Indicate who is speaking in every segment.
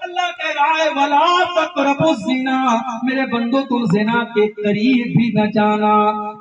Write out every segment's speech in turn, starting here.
Speaker 1: اللہ کہہ رہا ہے ولا تقربوا الزنا، میرے بندو تم زنا کے قریب بھی نہ جانا۔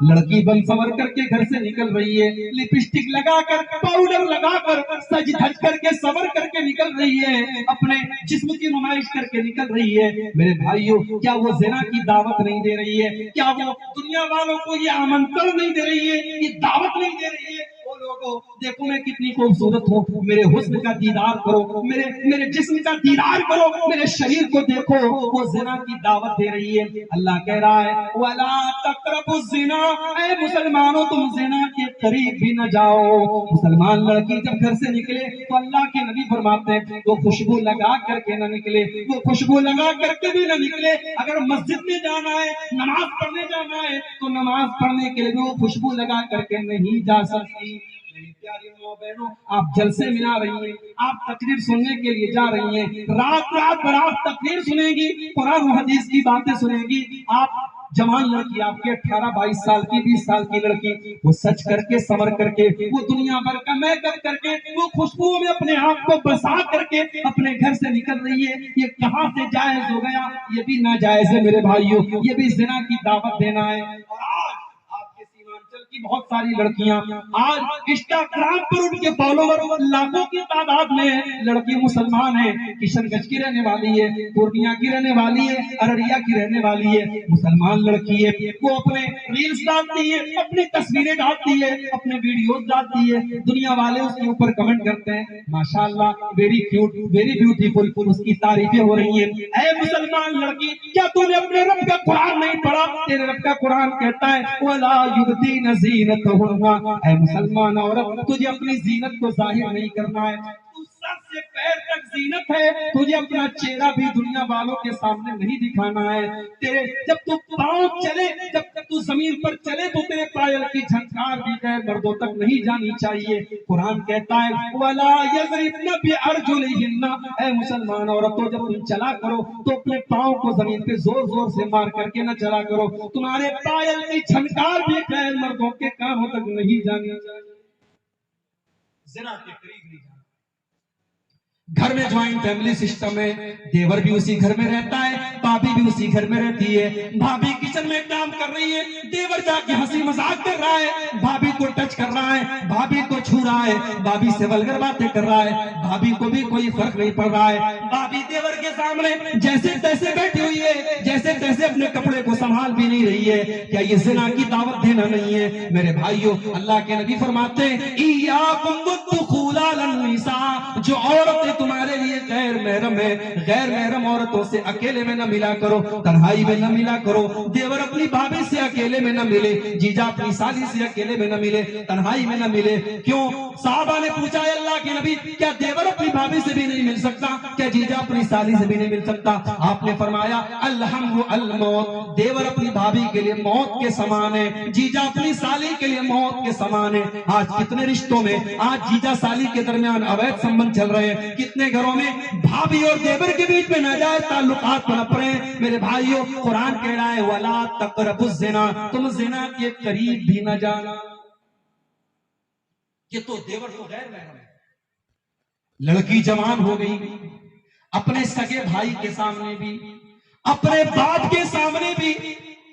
Speaker 1: لڑکی بن سنور کر کے گھر سے نکل رہی ہے، لپسٹک لگا کر، پاؤڈر لگا کر، سج دھج کر کے، سنور کر کے نکل رہی ہے، اپنے جسم کی نمائش کر کے نکل رہی ہے۔ میرے بھائیو، کیا وہ زنا کی دعوت نہیں دے رہی ہے؟ کیا وہ دنیا والوں کو یہ آمنترن نہیں دے رہی ہے، یہ دعوت نہیں دے رہی ہے؟ وہ لوگوں دیکھو میں کتنی خوبصورت ہوں، میرے حسن کا دیدار کرو، میرے جسم کا دیدار کرو، میرے شریر کو دیکھو، وہ زنا کی دعوت دے رہی ہے۔ اللہ کہہ رہا ہے وَلَا تَقْرَبُوا الزِّنَا، اے مسلمانوں تم زنا کے قریب بھی نہ جاؤ۔ مسلمان لڑکی جب گھر سے نکلے تو اللہ کے نبی فرماتے ہیں وہ خوشبو لگا کر کے نہ نکلے، وہ خوشبو لگا کر کے بھی نہ نکلے۔ اگر مسجد میں جانا ہے، نماز پڑھنے جانا ہے تو نماز پڑھنے کے لیے بھی وہ خوشبو لگا کر کے نہیں جا سکتی۔ میری پیاری ماں بہنوں، آپ جلسے میں آ رہی ہیں، آپ تقریر سننے کے لیے جا رہی ہیں، رات رات بھر آپ تقریر سنیں گی، قرآن و حدیث کی باتیں سنیں گی۔ آپ جوان لڑکی، آپ کے 18-22 سال کی، 20 سال کی لڑکی، وہ سچ کر کے، سمر کر کے، وہ دنیا بھر کا میک اپ کر کے، وہ خوشبو میں اپنے آپ کو بسا کر کے اپنے گھر سے نکل رہی ہے۔ یہ کہاں سے جائز ہو گیا؟ یہ بھی ناجائز ہے میرے بھائیوں، یہ بھی زنا کی دعوت دینا ہے۔ اور آج آپ کے سیمانچل کی بہت ساری لڑکیاں آج انسٹاگرام پر ان کے فالوور لاکھوں کی تعداد میں لڑکی مسلمان ہے، کشن گنج کی رہنے والی ہے، پورنیہ کی رہنے والی ہے، ارریہ کی رہنے والی ہے، مسلمان لڑکی ہے، وہ اپنے ریلز ڈالتی ہے، اپنی تصویریں ڈالتی ہے، اپنے ویڈیوز ڈالتی ہے، دنیا والے اس کے اوپر کمنٹ کرتے ہیں ماشاءاللہ ویری کیوٹ، ویری بیوٹیفل، اس کی تعریفیں ہو رہی ہیں۔ اے مسلمان لڑکی، کیا تو نے اپنے رب کا قرآن نہیں پڑھا؟ تیرے رب کا قرآن کہتا ہے وَلَا يُبْدِينَ زِينَتَهُنَّ، اے مسلمان عورت تجھے اپنی زینت کو ظاہر نہیں کرنا ہے، تو سر سے پیر تک زینت ہے، تجھے اپنا چہرہ بھی دنیا والوں کے سامنے نہیں دکھانا ہے۔ تیرے جب تو پاؤں چلے، جب تک تو زمین پر چلے تو تیرے پائل کی جھنکار بھی غیر مردوں تک نہیں جانی چاہیے۔ قرآن کہتا ہے وَلَا يَضْرِبْنَ بِأَرْجُلِهِنَّ، اے مسلمان عورتوں جب تم چلا کرو تو اپنے پاؤں کو زمین پہ زور زور سے مار کر کے نہ چلا کرو، تمہارے پائل کی جھنکار بھی غیر مردوں کے کانوں تک نہیں جانی چاہیے۔ زنا کے قریب نہیں جانا۔ گھر میں جوائنٹ فیملی سسٹم ہے، دیور بھی اسی گھر میں رہتا ہے، بھابی بھی اسی گھر میں رہتی ہے، بھابی کچن میں کام کر رہی ہے، دیور جا کے ہنسی مذاق کر رہا ہے، بھابی کو ٹچ کر رہا ہے، بھابی کو چھو رہا ہے، بھابی سے ولگر باتیں کر رہا ہے، بھابی کو بھی کوئی فرق نہیں پڑ رہا ہے، بھابی دیور کے سامنے جیسے تیسے بیٹھی ہوئی ہے، جیسے تیسے اپنے کپڑے کو سنبھال بھی نہیں رہی ہے۔ کیا یہ زنا کی دعوت دینا نہیں ہے؟ میرے بھائیوں، اللہ کے نبی فرماتے ہیں ایاکم والدخول علی النساء، جو عورتیں تمہارے لیے غیر محرم ہے، غیر محرم عورتوں سے اکیلے میں نہ ملا کرو، تنہائی میں نہ ملا کرو، دیور اپنی بھابی سے اکیلے میں نہ ملے، جیجا اپنی سالی سے اکیلے میں نہ ملے، تنہائی میں نہ ملے۔ کیوں؟ صحابہ نے پوچھا ہے اللہ کے نبی کیا دیور اپنی بھابی سے بھی نہیں مل سکتا؟ کیا جیجا اپنی سالی سے بھی نہیں مل سکتا؟ آپ نے فرمایا الحم الموت، دیور اپنی بھابی کے لیے موت کے سامان ہے، جیجا اپنی سالی کے لیے موت کے سامان ہے۔ آج کتنے رشتوں میں آج جیجا سالی کے درمیان اویدھ سمبند چل رہے ہیں، کتنے گھروں میں بھابی اور دیور کے بیچ میں ناجائز تعلقات پنپ رہے ہیں۔ میرے بھائیوں، قرآن کہہ رہا ہے وَلَا تَقْرَبُوا الزِّنَا، تم زنا کے قریب بھی نہ جانا۔ یہ تو دیور تو غیر محرم ہے۔ لڑکی جوان ہو گئی، اپنے سگے بھائی کے سامنے بھی، اپنے باپ کے سامنے بھی،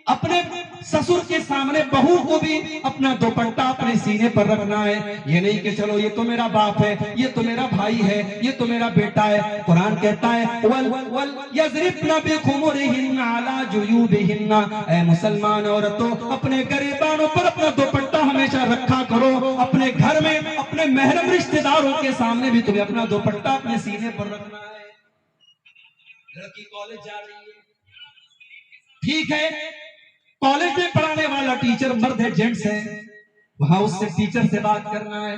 Speaker 1: اپنے سسر کے سامنے بہو کو بھی اپنا دوپٹہ اپنے سینے پر رکھنا ہے۔ یہ نہیں کہ چلو یہ تو میرا باپ ہے، یہ تو میرا بھائی ہے، یہ تو میرا بیٹا ہے۔ قرآن کہتا ہے وَلْيَضْرِبْنَ بِخُمُرِهِنَّ عَلَى جُيُوبِهِنَّ، اے مسلمان عورتوں اپنے گریبانوں پر اپنا دوپٹہ ہمیشہ رکھا کرو۔ اپنے گھر میں اپنے محرم رشتہ داروں کے سامنے بھی تمہیں اپنا دوپٹہ اپنے سینے پر رکھنا ہے۔ لڑکی کالج جا رہی ہے، ٹھیک ہے، کالج میں پڑھانے والا ٹیچر مرد ہے، جینٹس ہے، وہاں اس سے ٹیچر سے بات کرنا ہے۔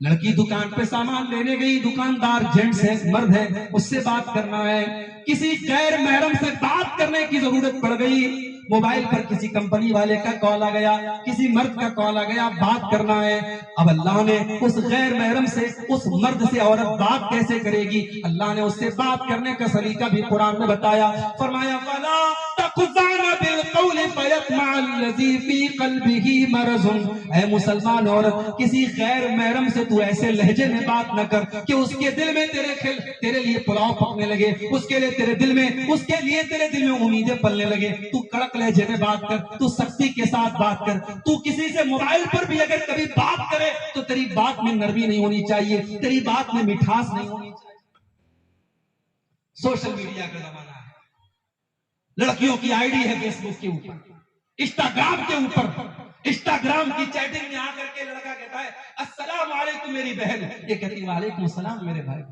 Speaker 1: لڑکی دکان پہ سامان لینے گئی، دکاندار جینٹس ہے، مرد ہے، اس سے بات کرنا ہے۔ کسی غیر محرم سے بات کرنے کی ضرورت پڑ گئی، موبائل پر کسی کمپنی والے کا کال آ گیا، کسی مرد کا کال آ گیا، بات کرنا ہے۔ اب اللہ نے اس غیر محرم سے، اس مرد سے عورت بات کیسے کرے گی؟ اللہ نے اس سے بات کرنے کا سلیقہ بھی قرآن میں بتایا، فرمایا فَلَا تَخْضَعْنَ بِالْقَوْلِ فَيَطْمَعَ يطمع الذي في قلبه مرض. اے مسلمان عورت کسی غیر محرم سے تو ایسے لہجے میں بات نہ کر کہ اس کے دل میں تیرے لیے پلاؤ پکنے لگے، اس کے لیے تیرے دل میں امیدیں پلنے لگے. تو کڑک لہجے میں بات کر، تو سختی کے ساتھ بات کر. تو کسی سے موبائل پر بھی اگر کبھی بات کرے تو تیری بات میں نرمی نہیں ہونی چاہیے، تیری بات میں مٹھاس نہیں ہونی چاہیے. سوشل میڈیا کا زمانہ ہے، لڑکیوں کی آئی ڈی ہے فیس بک کے اوپر، انسٹاگرام کے اوپر. انسٹاگرام کی چیٹنگ میں آ کر کے لڑکا کہتا ہے السلام علیکم میری بہن، یہ کہتی وعلیکم السلام میرے بھائی.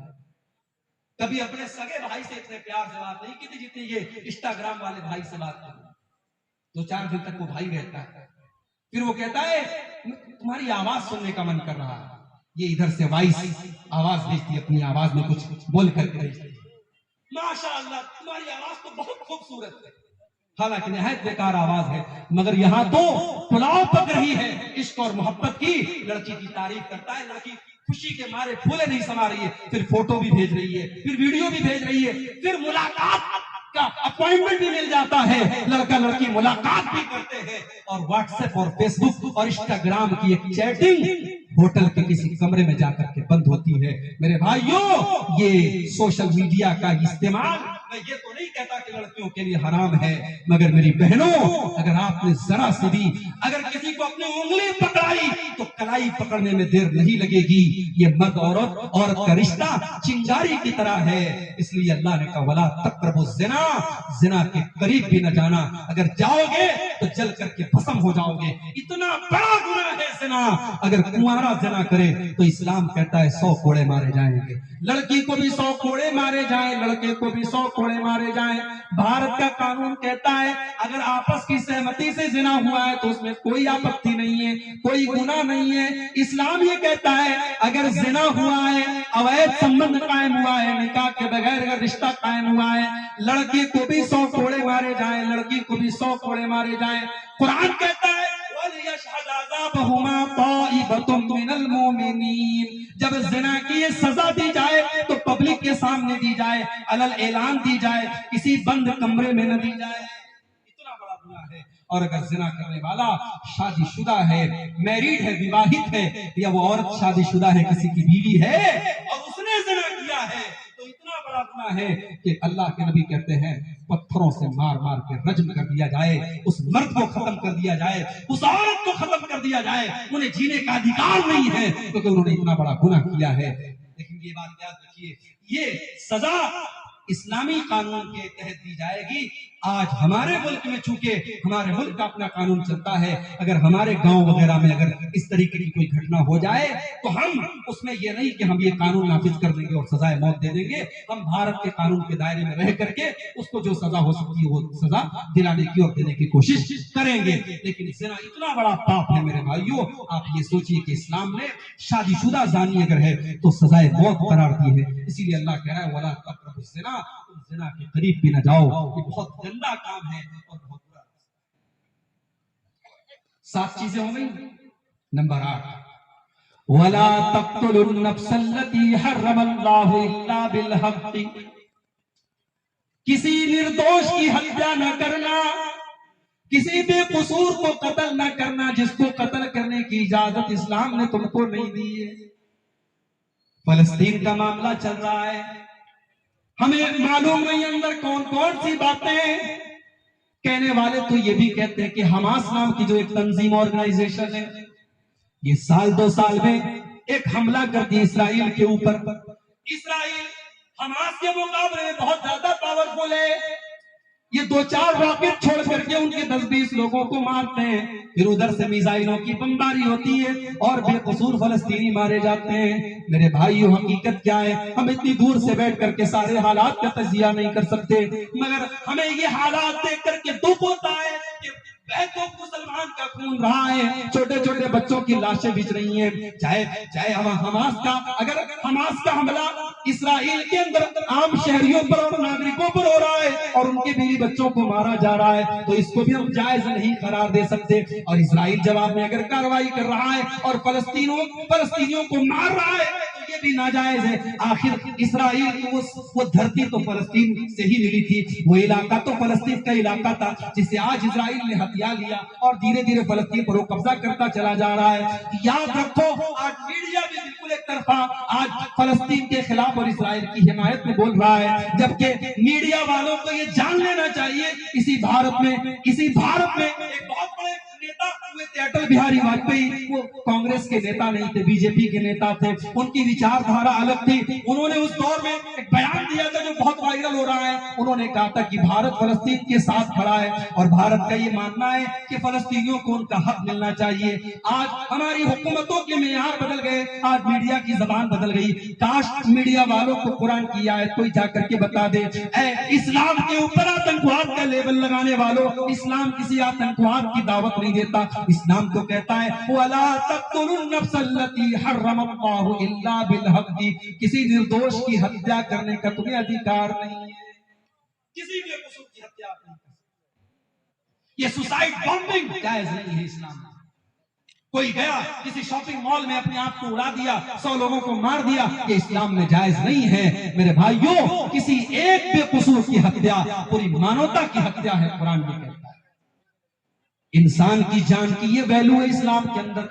Speaker 1: کبھی اپنے سگے بھائی سے اتنے پیار سے بات نہیں کی تھی جتنی یہ انسٹاگرام والے بھائی سے بات کی. 2-4 دن تک وہ بھائی رہتا ہے، پھر وہ کہتا ہے تمہاری آواز سننے کا من کر رہا ہے. یہ ادھر سے وائس آواز بھیجتی، اپنی آواز میں کچھ بول کر کے بھیجتی. ماشاء اللہ تمہاری آواز تو بہت خوبصورت ہے، حالانکہ نہایت بیکار آواز ہے، مگر یہاں تو پلاؤ پک رہی ہے عشق اور محبت کی. لڑکی کی تعریف کرتا ہے، لڑکی خوشی کے مارے پھولے نہیں سما رہی ہے، پھر فوٹو بھی بھیج رہی ہے، پھر ویڈیو بھی بھیج رہی ہے، پھر ملاقات کا اپوائنٹمنٹ بھی مل جاتا ہے. لڑکا لڑکی ملاقات بھی کرتے ہیں، اور واٹس ایپ اور فیس بک اور انسٹاگرام کی ایک چیٹنگ ہوٹل کے کسی کمرے میں جا کر کے بند ہوتی ہے. میرے بھائیوں، یہ سوشل میڈیا کا استعمال میں یہ تو نہیں کہتا کہ لڑکیوں کے لیے حرام ہے، مگر میری بہنوں اگر آپ نے ذرا سے بھی اگر کسی کو اپنی انگلی پکڑائی تو کلائی پکڑنے میں دیر نہیں لگے گی. یہ مرد عورت کا رشتہ چنگاری کی طرح ہے، اس لیے اللہ نے کہا ولا تقربوا الزنا، زنا کے قریب بھی نہ جانا. اگر جاؤ گے تو جل کر کے بھسم ہو جاؤ گے. اتنا بڑا گناہ ہے زنا. اگر کنوارا زنا کرے تو اسلام کہتا ہے 100 کوڑے مارے جائیں گے. لڑکی کو بھی 100 کوڑے مارے جائیں، لڑکے کو بھی 100 کوڑے مارے جائیں. بھارت کا قانون کہتا ہے اگر آپس کی سہمتی سے زنا ہوا ہے تو اس میں کوئی آپتی نہیں ہے، کوئی گناہ نہیں ہے. اسلام یہ کہتا ہے اگر زنا ہوا ہے، اویدھ سمبند قائم ہوا ہے، نکاح کے بغیر اگر رشتہ قائم ہوا ہے، لڑکی کو بھی 100 کوڑے مارے جائیں، لڑکی کو بھی 100 کوڑے مارے جائیں. قرآن کہتا ہے وَلْيَشْهَدْ عَذَابَهُمَا طَائِفَةٌ مِّنَ الْمُؤْمِنِينَ. جب زنا کی یہ سزا دی جائے تو پبلک کے سامنے دی جائے، علل اعلان دی جائے، کسی بند کمرے میں نہ دی جائے. اتنا بڑا گناہ ہے. اور اگر زنا کرنے والا شادی شدہ ہے، میریڈ ہے، وواہت ہے، یا وہ عورت شادی شدہ ہے، کسی کی بیوی ہے اور اس نے زنا کیا ہے تو اتنا بڑا گناہ ہے کہ اللہ کے نبی کہتے ہیں پتھروں سے مار مار کے رجم کر دیا جائے، اس مرد کو ختم کر دیا جائے، اس عورت کو ختم کر دیا جائے. انہیں جینے کا ادھیکار نہیں ہے کیونکہ انہوں نے اتنا بڑا گناہ کیا ہے. لیکن یہ بات یاد رکھیے، یہ سزا اسلامی قانون کے تحت دی جائے گی. آج ہمارے ملک میں چونکہ ہمارے ملک کا اپنا قانون چلتا ہے، اگر ہمارے گاؤں وغیرہ میں اگر اس طریقے کی کوئی گھٹنا ہو جائے تو ہم اس میں یہ نہیں کہ ہم یہ قانون نافذ کر دیں گے اور سزائے موت دے دیں گے. ہم بھارت کے قانون کے دائرے میں رہ کر کے اس کو جو سزا ہو سکتی ہے وہ سزا دلانے کی اور دینے کی کوشش کریں گے. لیکن زنا اتنا بڑا پاپ ہے میرے بھائیوں. آپ یہ سوچئے کہ اسلام نے شادی شدہ زانی اگر ہے تو سزائے موت قرار دی ہے. اسی لیے اللہ کہہ رہا ہے وَلَا تَقْرَبُوا الزِّنَا، تم زنا کے قریب بھی نہ جاؤ. یہ بہت گندا کام ہے اور بہت برا. 7 چیزیں ہو گئی. نمبر 8 وَلَا تَقْتُلُوا النَّفْسَ الَّتِي حَرَّمَ اللَّهُ إِلَّا بِالْحَقِّ، کسی نردوش کی ہتیا نہ کرنا، کسی بے قصور کو قتل نہ کرنا جس کو قتل کرنے کی اجازت اسلام نے تم کو نہیں دی ہے. فلسطین کا معاملہ چل رہا ہے، ہمیں معلوم نہیں اندر کون کون سی باتیں. کہنے والے تو یہ بھی کہتے ہیں کہ حماس نام کی جو ایک تنظیم آرگنائزیشن ہے یہ سال 2 سال میں ایک حملہ کر دی اسرائیل کے اوپر. اسرائیل حماس کے مقابلے میں بہت زیادہ پاورفل ہے. یہ 2-4 راکٹ چھوڑ کر کے ان کے 10-20 لوگوں کو مارتے ہیں، پھر ادھر سے میزائلوں کی بمباری ہوتی ہے اور بے قصور فلسطینی مارے جاتے ہیں. میرے بھائیو حقیقت کیا ہے؟ ہم اتنی دور سے بیٹھ کر کے سارے حالات کا تجزیہ نہیں کر سکتے، مگر ہمیں یہ حالات دیکھ کر کے دکھ ہوتا ہے کہ بیتوں مسلمان کا خون رہا ہے، چھوٹے چھوٹے بچوں کی لاشیں بچ رہی ہیں. چاہے حماس کا، اگر حماس کا حملہ اسرائیل کے اندر عام شہریوں پر اور ناگرکوں پر ہو رہا ہے اور ان کے بیوی بچوں کو مارا جا رہا ہے تو اس کو بھی ہم جائز نہیں قرار دے سکتے. اور اسرائیل جواب میں اگر کارروائی کر رہا ہے اور فلسطینیوں کو مار رہا ہے تو یہ بھی ناجائز ہے. آخر اسرائیل کو وہ دھرتی تو فلسطین سے ہی ملی تھی, وہ علاقہ تو فلسطین کا علاقہ تھا جسے آج اسرائیل نے ہتھیا لیا اور دھیرے دھیرے فلسطین پر وہ قبضہ کرتا چلا جا رہا ہے. یاد رکھو آج میڈیا بھی بالکل ایک طرفہ آج فلسطین کے خلاف اور اسرائیل کی حمایت میں بول رہا ہے, جبکہ میڈیا والوں کو یہ جان لینا چاہیے اسی بھارت میں ایک بہت بڑے نیتا ہوئے تھے اٹل بہاری واجپئی. وہ کانگریس کے نیتا نہیں تھے, بی جے پی کے نیتا تھے, ان کی وچار دھارا الگ تھی. انہوں نے اس دور میں ایک بیان دیا تھا جو بہت وائرل ہو رہا ہے. انہوں نے کہا تھا کہ بھارت فلسطین کے ساتھ کھڑا ہے اور بھارت کا یہ ماننا ہے کہ فلسطینیوں کو ان کا حق ملنا چاہیے. آج ہماری حکومتوں کے معیار بدل گئے, آج میڈیا کی زبان بدل گئی. کاش میڈیا والوں کو قرآن کی آیت کوئی جا کر کے بتا دے. اے اسلام کے اوپر آتنکواد کا لیبل لگانے والوں, اسلام کسی آتنکواد کی دعوت نہیں دیتا. اسلام تو کہتا ہے وَلَا تَقْتُلُوا النَّفْسَ الَّتِي حَرَّمَ اللَّهُ إِلَّا بِالْحَقِّ, کسی نردوش کی ہتیا کرنے کا تمہیں ادھیکار نہیں ہے, کسی بھی قصور کی ہتیا نہیں کر سکتے. یہ سوسائڈ بامبنگ جائز نہیں ہے اسلام میں. کوئی گیا کسی شاپنگ مال میں اپنے آپ کو اڑا دیا, 100 لوگوں کو مار دیا, یہ اسلام میں جائز نہیں ہے. میرے بھائیوں, کسی ایک بے قصور کی ہتیا پوری مانوتا کی ہتیا ہے. قرآن بھی کہتا ہے انسان کی جان کی یہ ویلو ہے اسلام کے اندر.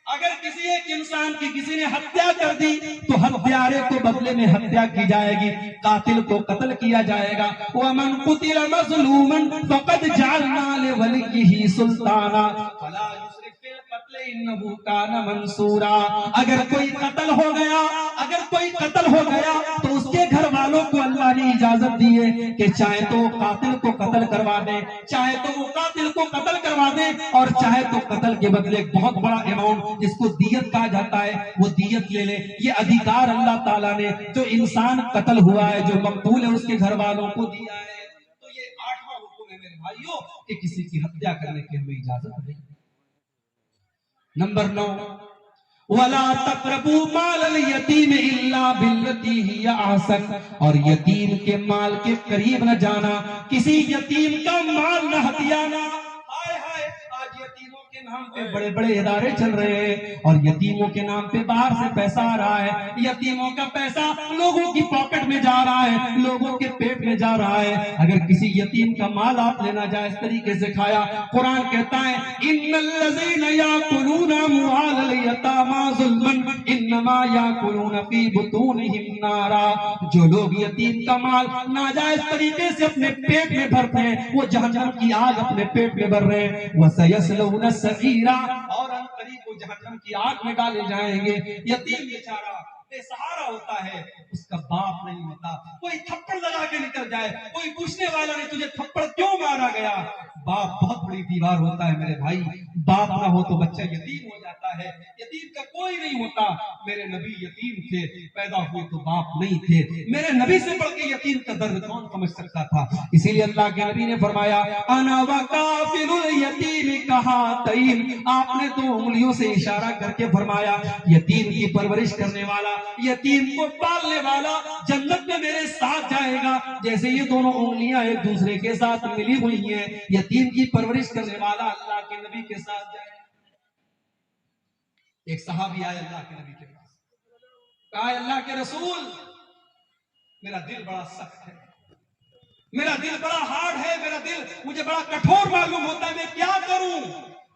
Speaker 1: اگر کسی ایک انسان کی کسی نے ہتیا کر دی تو ہتھیارے کو بدلے میں ہتیا کی جائے گی, قاتل کو قتل کیا جائے گا. وَمَنْ قُتِلَ مَظْلُومًا فَقَدْ جَعَلْنَا لِوَلِيِّهِ سُلْطَانًا فَلَا يُسْرِفْ فِي الْقَتْلِ إِنَّهُ كَانَ مَنْصُورًا. اگر کوئی قتل ہو گیا تو اس کے گھر والوں کو اللہ نے اجازت دی ہے کہ چاہے تو وہ قاتل کو قتل کروا دے, اور چاہے تو قتل کے بدلے ایک بہت بڑا اماؤنٹ جس کو دیت کہا جاتا ہے وہ دیت لے لے. یہ ادھیکار اللہ تعالیٰ نے جو انسان قتل ہوا ہے, جو مقتول ہے, اس کے گھر والوں کو دیا ہے. تو یہ 8واں حکم ہے میرے بھائیوں کہ کسی کی ہتیا کرنے کی ہمیں اجازت نہیں. نمبر 9, وَلَا تَقْرَبُوا مَالَ الْيَتِيمِ إِلَّا بِالَّتِي هِيَ أَحْسَنُ, اور یتیم کے مال کے قریب نہ جانا, کسی یتیم کا مال نہ ہتھیانا. آج یتیموں کے نام پہ بڑے بڑے ادارے چل رہے ہیں اور یتیموں کے نام پہ باہر سے پیسہ آ رہا ہے. یتیموں کا پیسہ لوگوں کی پاکٹ میں جا رہا ہے, لوگوں کے پیٹ میں جا رہا ہے. اگر کسی یتیم کا مال آپ لینا جائز طریقے سے کھایا, قرآن کہتا ہے إِنَّ الَّذِينَ يَأْكُلُونَ أَمْوَالَ الْيَتَامَى ظُلْمًا إِنَّمَا يَأْكُلُونَ فِي بُطُونِهِمْ نَارًا. جو لوگ یتیم کا مال ناجائز طریقے سے اپنے پیٹ میں بھرتے ہیں وہ جہنم کی آگ اپنے پیٹ میں بھر رہے ہیں. وَسَيَصْلَوْنَ سَعِيرًا, اور ان قریب وہ جہنم کی آگ میں ڈالے جائیں گے. یتیم بیچارہ بے سہارا ہوتا ہے, اس کا باپ نہیں ہوتا. کوئی تھپڑ لگا کے نکل جائے, کوئی پوچھنے والا نہیں تجھے تھپڑ کیوں مارا گیا. باپ بہت بڑی دیوار ہوتا ہے میرے بھائی. باپ نہ ہو تو بچہ یتیم ہو جاتا ہے, یتیم کا کوئی نہیں ہوتا. میرے نبی یتیم تھے, پیدا ہوئے تو باپ نہیں تھے. میرے نبی سے بڑھ کے یتیم کا درد کون سمجھ سکتا تھا. اسی لیے اللہ کے نبی نے فرمایا انا وکافل الیتیم کہاتین. آپ نے 2 انگلیوں سے اشارہ کر کے فرمایا یتیم کی پرورش کرنے والا, یتیم کو پالنے والا جنت میں میرے ساتھ جائے گا جیسے یہ دونوں انگلیاں ایک دوسرے کے ساتھ ملی ہوئی ہیں. یتیم کی پرورش کرنے والا اللہ کے نبی کے ساتھ جائے گا. ایک صحابی آئے اللہ کے نبی کے پاس, کہا اللہ کے رسول میرا دل بڑا سخت ہے, میرا دل بڑا ہارڈ ہے, میرا دل مجھے بڑا کٹھور معلوم ہوتا ہے, میں کیا کروں.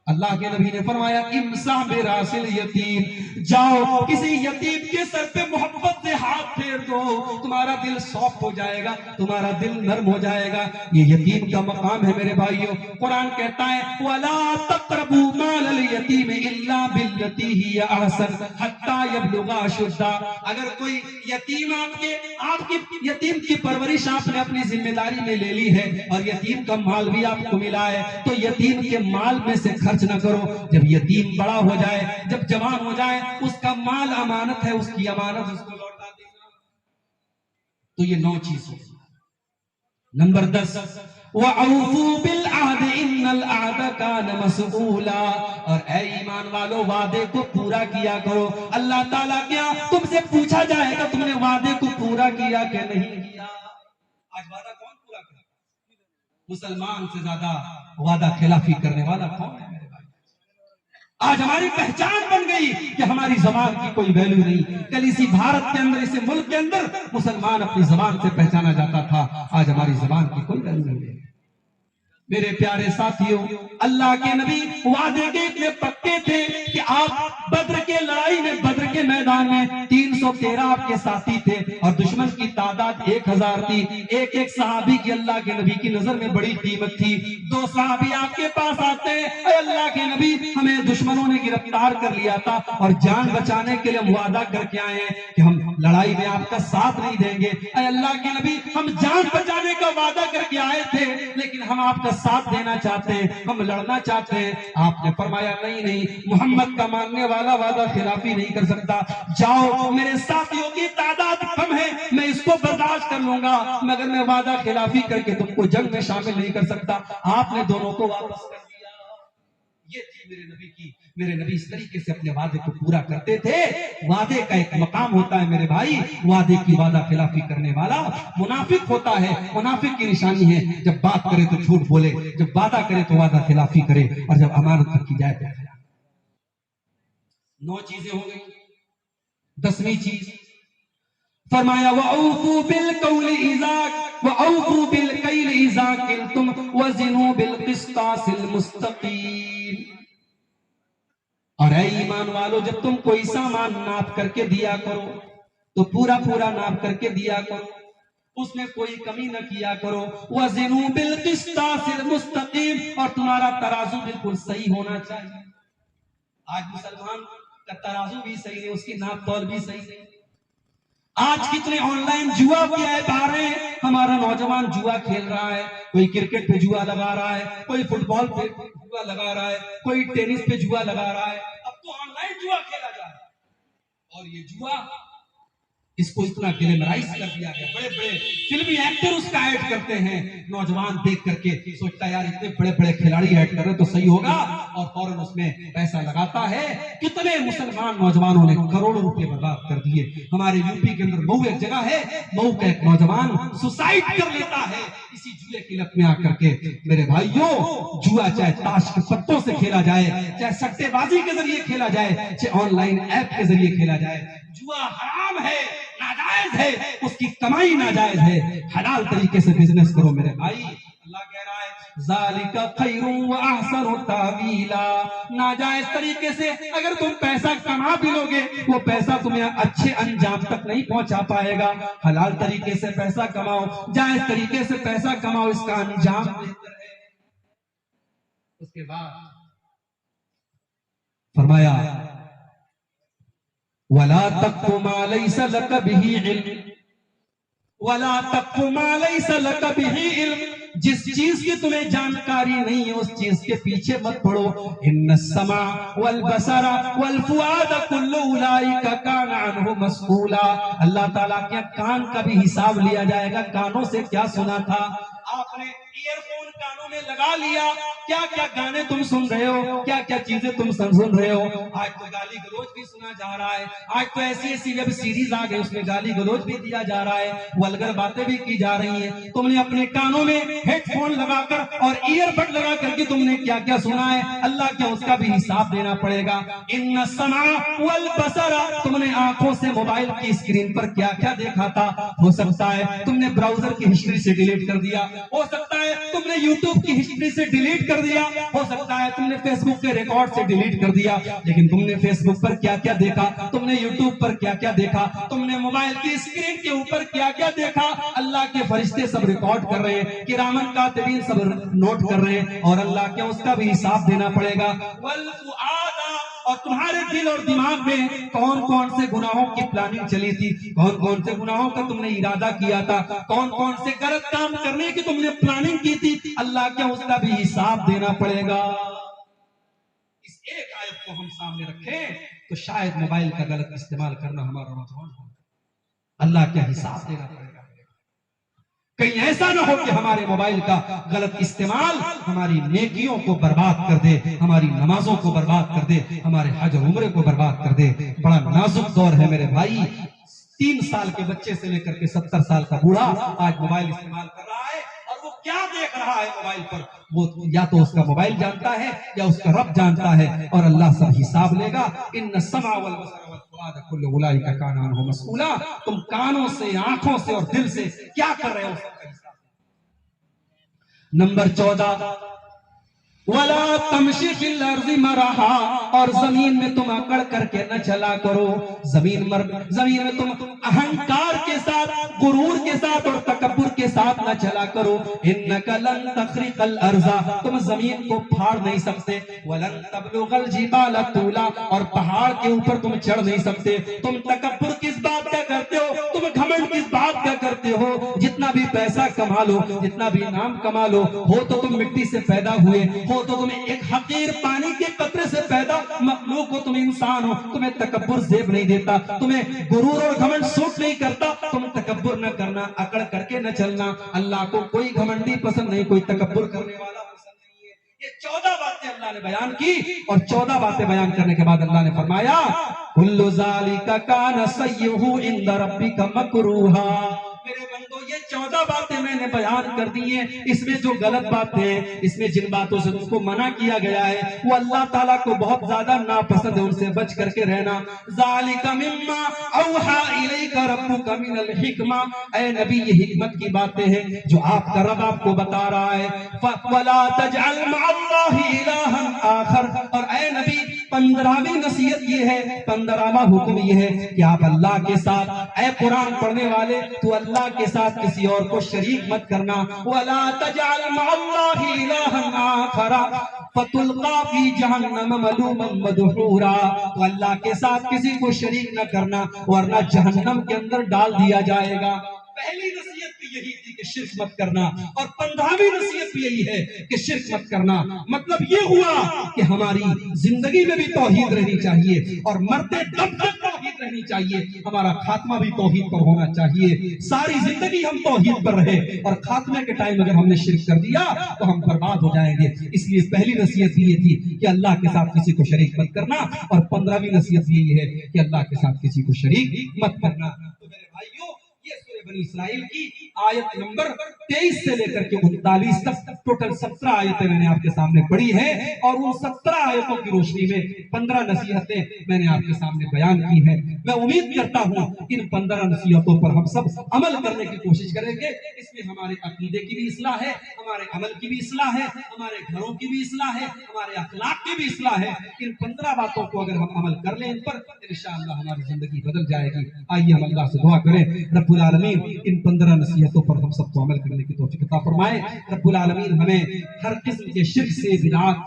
Speaker 1: اللہ کے نبی نے فرمایا امسح براسل یتیم, جاؤ کسی یتیم کے سر پہ محبت سے ہاتھ پھیر دو, تمہارا دل سافٹ ہو جائے گا, تمہارا دل نرم ہو جائے گا. یہ یتیم کا مقام ہے میرے بھائیوں. قرآن کہتا ہے وَلَا تَقْرَبُوا مَالَ الْيَتِيمِ إِلَّا بِالَّتِي هِيَ أَحْسَنُ حَتَّى يَبْلُغَ أَشُدَّهُ. اگر کوئی یتیم آپ کی یتیم کی پرورش آپ نے اپنی ذمہ داری میں لے لی ہے اور یتیم کا مال بھی آپ کو ملا ہے تو یتیم کے مال میں سے خرچ نہ کرو. جب یتیم بڑا ہو جائے, جب جوان ہو جائے, اس کا مال امانت ہے, اس کی امانت اس کو لوٹا دینا. تو یہ 9 چیز ہے. نمبر 10 وَأَوْفُوا بِالْعَهْدِ إِنَّ الْعَهْدَ كَانَ مَسْئُولًا. اور اے ایمان والو وعدے کو پورا کیا کرو. اللہ تعالیٰ کیا تم سے پوچھا جائے گا تم نے وعدے کو پورا کیا کہ نہیں کیا. آج وعدہ کون پورا کرتا ہے؟ مسلمان سے زیادہ وعدہ خلافی کرنے والا کون ہے میرے بھائی؟ آج ہماری پہچان بن گئی کہ ہماری زبان کی کوئی ویلیو نہیں. کل اسی بھارت کے اندر، اسی ملک کے اندر مسلمان اپنی زبان سے پہچانا جاتا تھا. آج ہماری زبان کی کوئی ویلیو نہیں ہے. میرے پیارے ساتھیوں، اللہ کے نبی وعدے کے اتنے پکے تھے کہ آپ بدر کے لڑائی میں، بدر کے میدان میں 313 آپ کے ساتھی تھے اور دشمن کی تعداد 1000 تھی. ایک ایک صحابی کی اللہ کے نبی کی نظر میں بڑی قیمت تھی. 2 صحابی آپ کے پاس آتے ہیں، اے اللہ کے نبی ہمیں دشمنوں نے گرفتار کر لیا تھا اور جان بچانے کے لیے ہم وعدہ کر کے آئے ہیں کہ ہم لڑائی میں آپ کا ساتھ نہیں دیں گے. اے اللہ کے نبی ہم جان بچانے کا وعدہ کر کے آئے تھے لیکن ہم آپ کا ساتھ دینا چاہتے ہیں، ہم لڑنا چاہتے ہیں. آپ نے فرمایا نہیں، محمد کا ماننے والا وعدہ خلافی نہیں کر سکتا. جاؤ، میرے ساتھیوں کی تعداد کم ہے، میں اس کو برداشت کر لوں گا مگر میں وعدہ خلافی کر کے تم کو جنگ میں شامل نہیں کر سکتا. آپ نے دونوں کو واپس کر دیا. یہ تھی میرے نبی کی. میرے نبی اس طریقے سے اپنے وعدے کو پورا کرتے تھے. وعدے کا ایک مقام ہوتا ہے میرے بھائی، وعدے کی وعدہ خلافی کرنے والا منافق ہوتا ہے. منافق کی نشانی ہے جب بات کرے تو جھوٹ بولے، جب وعدہ کرے تو وعدہ خلافی کرے، اور جب امانت رکھی جائے تو 9 چیزیں ہو گئی. 10ویں چیز فرمایا وَأَوْفُوا بِالْقَوْلِ وَأَوْفُوا بِالْكَيْلِ إِذَا كِلْتُمْ وَزِنُوا بِالْقِسْطَاسِ الْمُسْتَقِيمِ. اور اے ایمان والو، جب تم کوئی سامان ناپ کر کے دیا کرو تو پورا پورا ناپ کر کے دیا کرو، اس میں کوئی کمی نہ کیا کرو. وَزِنُوا بِالْقِسْطَاسِ الْمُسْتَقِيمِ. اور تمہارا ترازو بالکل صحیح ہونا چاہیے. آج مسلمان کا ترازو بھی صحیح ہے، اس کی ناپ تول بھی صحیح ہے. آج کتنے آن لائن جوا کی ایپ آ رہے ہیں، ہمارا نوجوان جوا کھیل رہا ہے. کوئی کرکٹ پہ جوا لگا رہا ہے، کوئی فٹ بال پہ جوا لگا رہا ہے، کوئی ٹینس پہ جوا لگا رہا ہے. اب تو آن لائن جوا کھیلا جا رہا ہے. اور یہ جوا اس کو اتنا گلیمرائز کر دیا گیا، بڑے بڑے فلمی ایکٹر اس کا ایڈ کرتے ہیں. نوجوان دیکھ کر کے سوچتا ہے یار اتنے بڑے بڑے کھلاڑی ایڈ کر رہے تو صحیح ہوگا، اور فوراً اس میں پیسہ لگاتا ہے. کتنے مسلمان نوجوانوں نے کروڑوں روپے برباد کر دیے. ہمارے یو پی کے اندر مئو ایک جگہ ہے، مئو کا ایک نوجوان سوسائڈ کر لیتا ہے اسی جوئے کی لت میں آ کر کے. میرے بھائیوں، جوا چاہے تاش کے پتوں سے کھیلا جائے، چاہے سٹے بازی کے ذریعے کھیلا جائے، چاہے آن لائن ایپ کے ذریعے کھیلا جائے، جوا حرام ہے، ناجائز ہے، اس کی کمائی ناجائز ہے. حلال طریقے سے بزنس کرو میرے بھائی. اللہ کہہ رہا ہے ذالک خیر و احسن تاویلا. ناجائز طریقے سے اگر تم پیسہ کما بھی لوگے، وہ پیسہ تمہیں اچھے انجام تک نہیں پہنچا پائے گا. حلال طریقے سے پیسہ کماؤ، جائز طریقے سے پیسہ کماؤ، اس کا انجام بہتر ہے. اس کے بعد فرمایا وَلَا تَقْفُ مَا لَيْسَ لَكَ بِهِ عِلْمٌ وَلَا تَقْفُ مَا لَيْسَ لَكَ بِهِ عِلْمٌ. جس چیز کی تمہیں جانکاری نہیں ہے اس چیز کے پیچھے مت پڑو. إِنَّ السَّمْعَ وَالْبَصَرَ وَالْفُؤَادَ كُلُّ أُولَئِكَ كَانَ عَنْهُ مَسْئُولًا. اللہ تعالیٰ کے کان کا بھی حساب لیا جائے گا. کانوں سے کیا سنا تھا؟ آپ نے ایئر فون کانوں میں لگا لیا، کیا کیا گانے تم سن رہے ہو، کیا کیا چیزیں تم سن رہے ہو. آج تو گالی گلوچ بھی سنا جا رہا ہے. آج تو ایسی ایسی ویب سیریز آ گئی، اس میں گالی گلوچ بھی دیا جا رہا ہے، ولگر باتیں بھی کی جا رہی ہیں. تم نے اپنے کانوں میں ہیڈ فون لگا کر اور ایئر بڈ لگا کر کے تم نے کیا کیا سنا ہے، اللہ کیا اس کا بھی حساب دینا پڑے گا. ان السمع والبصر. تم نے آنکھوں سے موبائل کی اسکرین پر کیا کیا دیکھا تھا. ہو سکتا ہے تم نے براؤزر کی ہسٹری سے ڈیلیٹ کر دیا، ہو سکتا ہے تم نے یوٹیوب کی ہسٹری سے ڈیلیٹ کر دیا، ہو سکتا ہے تم نے فیس بک کے ریکارڈ سے ڈیلیٹ کر دیا. لیکن تم نے فیس بک پر کیا کیا دیکھا، تم نے یوٹیوب پر کیا کیا دیکھا، تم نے موبائل کی اسکرین کے اوپر کیا کیا دیکھا. اللہ کے فرشتے سب ریکارڈ کر رہے ہیں، کرامن کاتبین سب نوٹ کر رہے ہیں، اور اللہ کے اس کا بھی حساب دینا پڑے گا. والفؤاد. اور تمہارے دل اور دماغ میں کون کون سے گناہوں کی پلاننگ چلی تھی، کون کون سے گناہوں کا تم نے ارادہ کیا تھا، کون کون سے غلط کام کرنے کی تم نے پلاننگ کی تھی، اللہ کیا اس کا بھی حساب دینا پڑے گا. اس ایک آیت کو ہم سامنے رکھیں تو شاید موبائل کا غلط استعمال کرنا ہمارا نوجوان ہو. اللہ کیا حساب دینا پڑے گا. کہیں ایسا نہ ہو کہ ہمارے موبائل کا غلط استعمال ہماری نیکیوں کو برباد کر دے، ہماری نمازوں کو برباد کر دے، ہمارے حج اور عمرے کو برباد کر دے. بڑا نازک دور ہے میرے بھائی. 3 سال کے بچے سے لے کر کے 70 سال کا بوڑھا آج موبائل استعمال کر رہا ہے، اور وہ کیا دیکھ رہا ہے موبائل پر، وہ یا تو اس کا موبائل جانتا ہے یا اس کا رب جانتا ہے، اور اللہ سب حساب لے گا۔ ان السمع والبصر والفؤاد کل اولئک کان عنہ مسئولا، تم کانوں سے، آنکھوں سے اور دل سے کیا کر رہے ہو، سب کا حساب۔ نمبر 14، وَلَا تَمْشِ فِي الْأَرْضِ مَرَحًا، اور زمین میں تم اکڑ کر کے نہ چلا کرو، زمین میں تم اہنکار کے ساتھ، غرور کے ساتھ اور تکبر کے ساتھ نہ چلا کرو۔ إِنَّكَ لَن تَخْرِقَ الْأَرْضَ، تم زمین کو پھاڑ نہیں سکتے، وَلَن تَبْلُغَ الْجِبَالَ طُولًا، اور پہاڑ کے اوپر تم چڑھ نہیں سکتے۔ تم تکبر کس بات کا کرتے ہو، تم گھمنڈ کس بات کا کرتے ہو؟ جتنا بھی پیسہ کما لو، جتنا بھی نام کما لو، ہو تو تم مٹی سے پیدا ہوئے، ہو تو تمہیں ایک حقیر پانی کے قطرے سے پیدا مخلوق ہو، تم انسان ہو، تمہیں تکبر زیب نہیں دیتا، تمہیں غرور اور گھمنڈ سوٹ نہیں کرتا، تم تکبر نہ کرنا، اکڑ کر کے نہ چلنا۔ اللہ کو کوئی گھمنڈی پسند نہیں، کوئی تکبر کرنے والا پسند نہیں ہے۔ یہ 14 باتیں اللہ نے بیان کی، اور 14 باتیں بیان کرنے کے بعد اللہ نے فرمایا کُلُّ ذَلِكَ كَانَ سَيِّئُهُ عِندَ رَبِّكَ مَكْرُوهًا، میرے بندو یہ 14 باتیں میں نے بیان کر دی ہیں، اس میں جو غلط باتیں ہیں، اس میں جن باتوں سے تم کو منع کیا گیا ہے، وہ اللہ تعالیٰ کو بہت زیادہ ناپسند ہے، ان سے بچ کر کے رہنا۔ ذَلِكَ مِمَّا أَوْحَى إِلَيْكَ رَبُّكَ مِنَ الْحِكْمَةِ، اے نبی یہ حکمت کی باتیں ہیں جو آپ کا رب آپ کو بتا رہا ہے۔ وَلَا تَجْعَلْ مَعَ اللَّهِ إِلَٰهًا آخَرَ، اور اے نبی 15ویں نصیحت یہ ہے، 15واں حکم یہ ہے کہ آپ اللہ کے ساتھ، اے قرآن پڑھنے والے تو اللہ کے ساتھ کسی اور کو شریک مت کرنا۔ وَلَا تَجْعَلْ مَعَ اللَّهِ إِلَٰهًا آخَرَ فَتُلْقَىٰ فِي جَهَنَّمَ مَلُومًا مَدْحُورًا، تو اللہ کے ساتھ کسی کو شریک نہ کرنا ورنہ جہنم کے اندر ڈال دیا جائے گا۔ پہلی نصیحت بھی یہی تھی کہ شرک مت کرنا، اور 15ویں نصیحت بھی یہی ہے کہ شرک مت کرنا۔ مطلب یہ ہوا کہ ہماری زندگی میں بھی توحید رہنی چاہیے، اور مرتے دم تک توحید رہنی چاہیے، ہمارا خاتمہ بھی توحید پر ہونا چاہیے، ساری زندگی ہم توحید پر رہے، اور خاتمے کے ٹائم اگر ہم نے شرک کر دیا تو ہم برباد ہو جائیں گے۔ اس لیے پہلی نصیحت یہ تھی کہ اللہ کے ساتھ کسی کو شریک مت کرنا، اور 15ویں نصیحت یہی ہے کہ اللہ کے ساتھ کسی کو شریک مت کرنا۔ تو میرے بھائیوں، یہ سورہ بنی اسرائیل کی آیت نمبر 23 سے لے کر کے 39 تک ٹوٹل 17 آیتیں میں نے آپ کے سامنے پڑھی ہیں، اور ان 17 آیتوں کی روشنی میں 15 نصیحتیں میں نے آپ کے سامنے بیان کی ہیں۔ میں امید کرتا ہوں ان 15 نصیحتوں پر ہم سب عمل کرنے کی کوشش کریں گے۔ اس میں ہمارے عقیدے کی بھی اصلاح ہے، ہمارے عمل کی بھی اصلاح ہے، ہمارے گھروں کی بھی اصلاح ہے، ہمارے اخلاق کی بھی اصلاح ہے۔ ان 15 باتوں کو اگر ہم عمل کر لیں ان پر، انشاءاللہ ہماری زندگی بدل جائے گی۔ آئیے ہم اللہ سے دعا کریں، رب العالمین ان 15 نصیحتوں پر ہم سب کو عمل کرنے کی توفیق عطا فرمائے۔ رب العالمین ہمیں ہر قسم کے شرک سے، بدعات